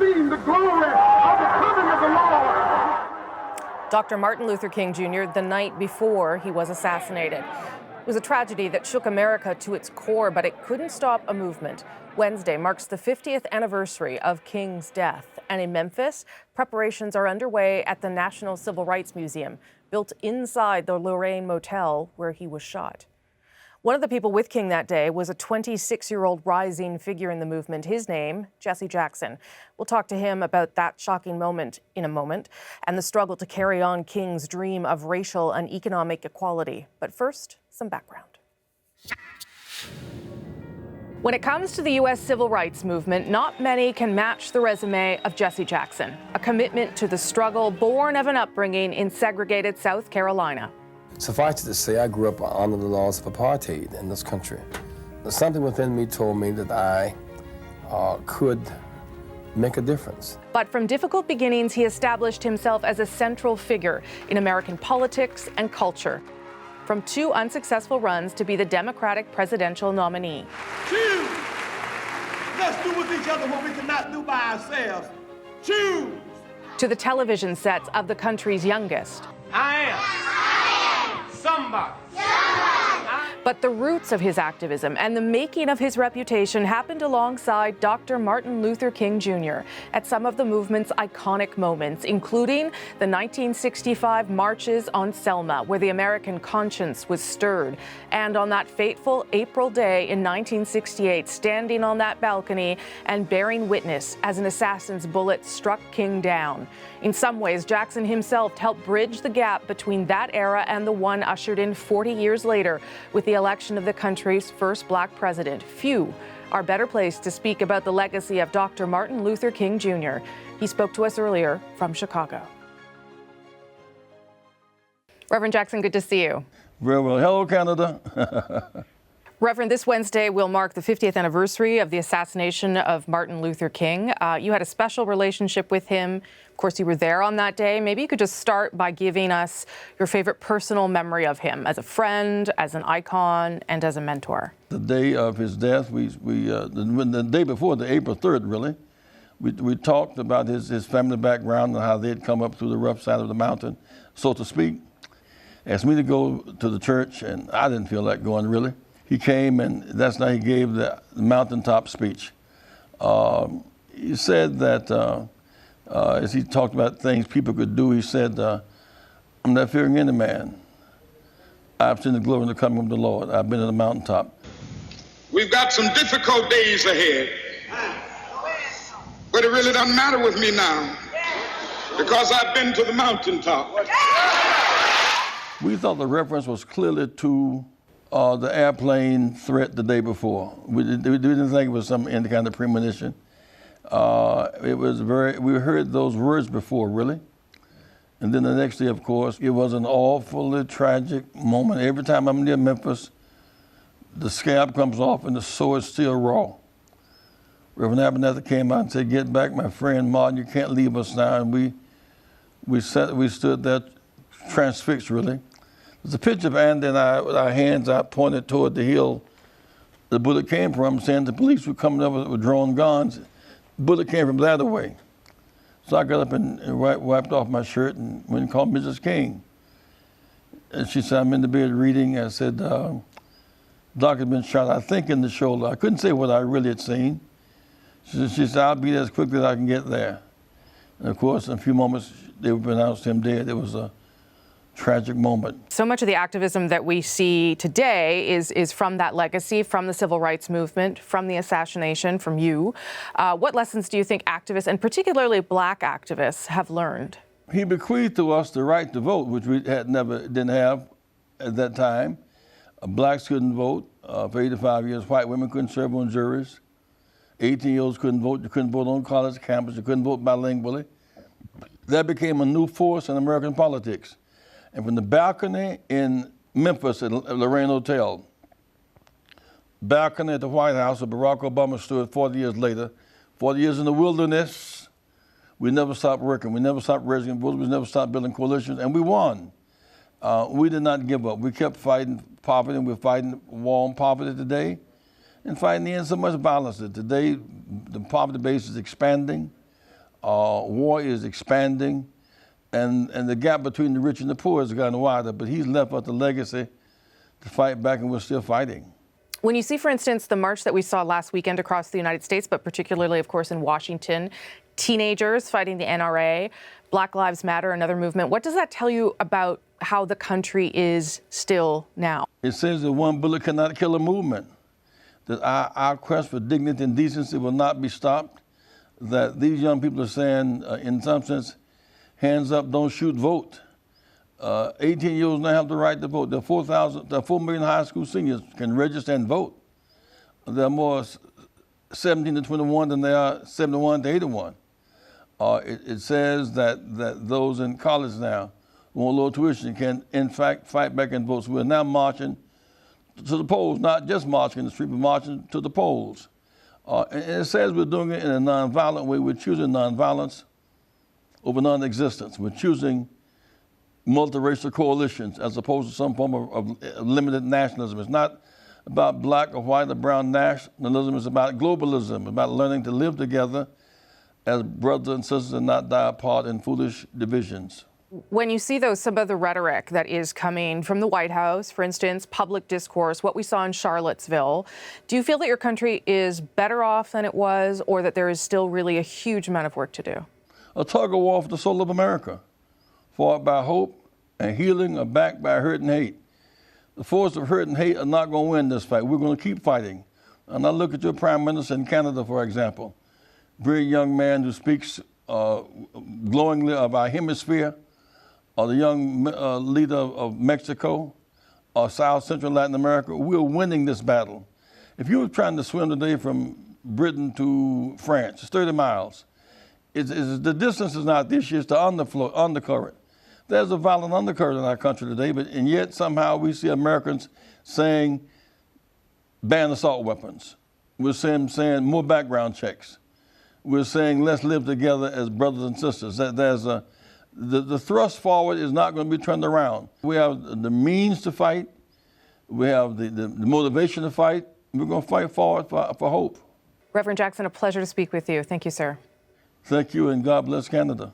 seen the glory of the coming of the Lord. Dr. Martin Luther King Jr., the night before he was assassinated. It was a tragedy that shook America to its core, but it couldn't stop a movement. Wednesday marks the 50th anniversary of King's death. And in Memphis, preparations are underway at the National Civil Rights Museum, built inside the Lorraine Motel where he was shot. One of the people with King that day was a 26-year-old rising figure in the movement. His name, Jesse Jackson. We'll talk to him about that shocking moment in a moment and the struggle to carry on King's dream of racial and economic equality. But first, some background. When it comes to the U.S. civil rights movement, not many can match the resume of Jesse Jackson, a commitment to the struggle born of an upbringing in segregated South Carolina. Suffice it to say, I grew up under the laws of apartheid in this country. Something within me told me that I could make a difference. But from difficult beginnings, he established himself as a central figure in American politics and culture. From 2 unsuccessful runs to be the Democratic presidential nominee. Choose. Let's do with each other what we cannot do by ourselves. Choose. To the television sets of the country's youngest. I am somebody. But the roots of his activism and the making of his reputation happened alongside Dr. Martin Luther King Jr. at some of the movement's iconic moments, including the 1965 marches on Selma, where the American conscience was stirred, and on that fateful April day in 1968, standing on that balcony and bearing witness as an assassin's bullet struck King down. In some ways, Jackson himself helped bridge the gap between that era and the one ushered in 40 years later with the election of the country's first black president. Few are better placed to speak about the legacy of Dr. Martin Luther King Jr. He spoke to us earlier from Chicago. Reverend Jackson, good to see you. Very well. Hello, Canada. Reverend, this Wednesday will mark the 50th anniversary of the assassination of Martin Luther King. You had a special relationship with him. Of course, you were there on that day. Maybe you could just start by giving us your favorite personal memory of him as a friend, as an icon, and as a mentor. The day of his death, the day before, the April 3rd, really, we talked about his family background and how they'd come up through the rough side of the mountain, so to speak. Asked me to go to the church, and I didn't feel like going, really. He came, and that's how he gave the mountaintop speech. He said that, as he talked about things people could do, he said, I'm not fearing any man. I've seen the glory and the coming of the Lord. I've been at the mountaintop. We've got some difficult days ahead, but it really doesn't matter with me now because I've been to the mountaintop. We thought the reference was clearly to the airplane threat the day before. We didn't think it was any kind of premonition. We heard those words before, really. And then the next day, of course, it was an awfully tragic moment. Every time I'm near Memphis, the scab comes off and the sore is still raw. Reverend Abernathy came out and said, "Get back, my friend Martin, you can't leave us now." And we stood there transfixed, really. There's a picture of Andy and I with our hands out pointed toward the hill the bullet came from, saying the police were coming up with drawn guns. The bullet came from that way. So I got up and wiped off my shirt and went and called Mrs. King. And she said, "I'm in the bed reading." I said, "Doc had been shot, I think, in the shoulder." I couldn't say what I really had seen. She said, "I'll be there as quickly as I can get there." And of course, in a few moments, they pronounced him dead. It was a tragic moment. So much of the activism that we see today is from that legacy, from the civil rights movement, from the assassination, from you. What lessons do you think activists, and particularly black activists, have learned? He bequeathed to us the right to vote, which we didn't have at that time. Blacks couldn't vote for 85 years. White women couldn't serve on juries. 18-year-olds couldn't vote. You couldn't vote on college campus. You couldn't vote bilingually. That became a new force in American politics. And from the balcony in Memphis at Lorraine Hotel, balcony at the White House where Barack Obama stood 40 years later, 40 years in the wilderness, we never stopped working. We never stopped raising votes. We never stopped building coalitions, and we won. We did not give up. We kept fighting poverty, and we're fighting war on poverty today, and fighting the end so much violence that today the poverty base is expanding. War is expanding, and the gap between the rich and the poor has gotten wider, but he's left us a legacy to fight back, and we're still fighting. When you see, for instance, the march that we saw last weekend across the United States, but particularly, of course, in Washington, teenagers fighting the NRA, Black Lives Matter, another movement, what does that tell you about how the country is still now? It says that one bullet cannot kill a movement, that our quest for dignity and decency will not be stopped, that these young people are saying, in some sense, hands up, don't shoot, vote. 18-year-olds now have the right to vote. There are 4 million high school seniors can register and vote. There are more 17 to 21 than there are 71 to 81. It says that those in college now who want low tuition can, in fact, fight back and vote. So we're now marching to the polls, not just marching in the street, but marching to the polls. And it says we're doing it in a nonviolent way. We're choosing nonviolence over non-existence. We're choosing multiracial coalitions as opposed to some form of limited nationalism. It's not about black or white or brown nationalism. It's about globalism, about learning to live together as brothers and sisters and not die apart in foolish divisions. When you see, though, some of the rhetoric that is coming from the White House, for instance, public discourse, what we saw in Charlottesville, do you feel that your country is better off than it was, or that there is still really a huge amount of work to do? A tug of war for the soul of America, fought by hope and healing, or backed by hurt and hate. The force of hurt and hate are not going to win this fight. We're going to keep fighting. And I look at your Prime Minister in Canada, for example, very young man who speaks glowingly of our hemisphere, or the young leader of Mexico, or South Central Latin America. We're winning this battle. If you were trying to swim today from Britain to France, it's 30 miles. The distance is not the issue, it's the undercurrent. There's a violent undercurrent in our country today, and yet somehow we see Americans saying, ban assault weapons. We're saying more background checks. We're saying, let's live together as brothers and sisters. The thrust forward is not going to be turned around. We have the means to fight. We have the motivation to fight. We're going to fight forward for hope. Reverend Jackson, a pleasure to speak with you. Thank you, sir. Thank you, and God bless Canada.